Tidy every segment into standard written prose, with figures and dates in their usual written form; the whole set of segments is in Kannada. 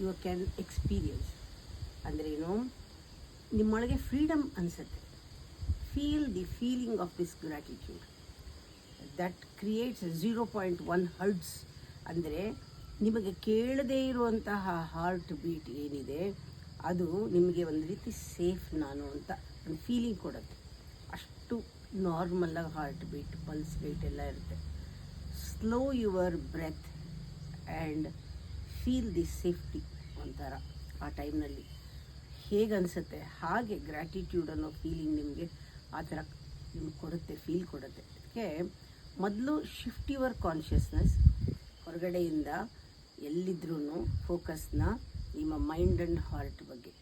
You can experience. ಅಂದರೆ ಏನು, ನಿಮ್ಮೊಳಗೆ ಫ್ರೀಡಮ್ ಅನಿಸುತ್ತೆ. Feel the feeling of this gratitude that creates 0.1 hertz. ಅಂದರೆ ನಿಮಗೆ ಕೇಳದೇ ಇರುವಂತಹ ಹಾರ್ಟ್ ಬೀಟ್ ಏನಿದೆ ಅದು ನಿಮಗೆ ಒಂದು ರೀತಿ ಸೇಫ್ ನಾನು ಅಂತ ಒಂದು ಫೀಲಿಂಗ್ ಕೊಡುತ್ತೆ. ಅಷ್ಟು ನಾರ್ಮಲಾಗಿ ಹಾರ್ಟ್ ಬೀಟ್, ಪಲ್ಸ್ ಬೀಟ್ ಎಲ್ಲ ಇರುತ್ತೆ. Slow your breath and feel the safety ಒಂಥರ ಆ ಟೈಮ್ನಲ್ಲಿ ಹೇಗೆ ಅನಿಸುತ್ತೆ ಹಾಗೆ ಗ್ರ್ಯಾಟಿಟ್ಯೂಡ್ ಅನ್ನೋ ಫೀಲಿಂಗ್ ನಿಮಗೆ ಆ ಥರ ನಿಮ್ಗೆ ಕೊಡುತ್ತೆ, ಫೀಲ್ ಕೊಡುತ್ತೆ. ಅದಕ್ಕೆ ಮೊದಲು ಶಿಫ್ಟ್ ಯುವರ್ ಕಾನ್ಷಿಯಸ್ನೆಸ್, ಹೊರಗಡೆಯಿಂದ ಎಲ್ಲಿದ್ರೂ ಫೋಕಸ್ನ ನಿಮ್ಮ ಮೈಂಡ್ ಆ್ಯಂಡ್ ಹಾರ್ಟ್ ಬಗ್ಗೆ.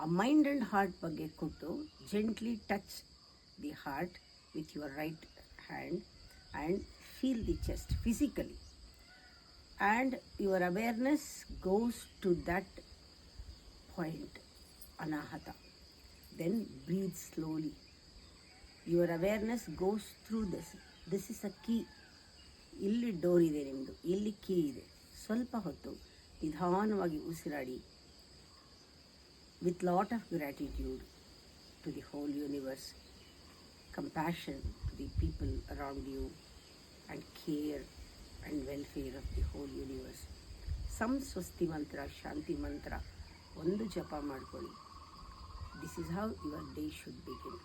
ಆ ಮೈಂಡ್ ಆ್ಯಂಡ್ ಹಾರ್ಟ್ ಬಗ್ಗೆ ಕೊಟ್ಟು gently touch the heart with your right hand and feel the chest physically. And your awareness goes to that point, anahata. Then breathe slowly. Your awareness goes through this. This is a key. ಇಲ್ಲಿ ಡೋರ್ ಇದೆ ನಿಮ್ಮದು, ಇಲ್ಲಿ ಕೀ ಇದೆ. ಸ್ವಲ್ಪ ಹೊತ್ತು ನಿಧಾನವಾಗಿ ಉಸಿರಾಡಿ with lot of gratitude to the whole universe, compassion to the people around you, and care and welfare of the whole universe. ಸ್ವಸ್ತಿ ಮಂತ್ರ, ಶಾಂತಿ ಮಂತ್ರ ಒಂದು ಜಪ ಮಾಡ್ಕೊಳ್ಳಿ. This is how your day should begin.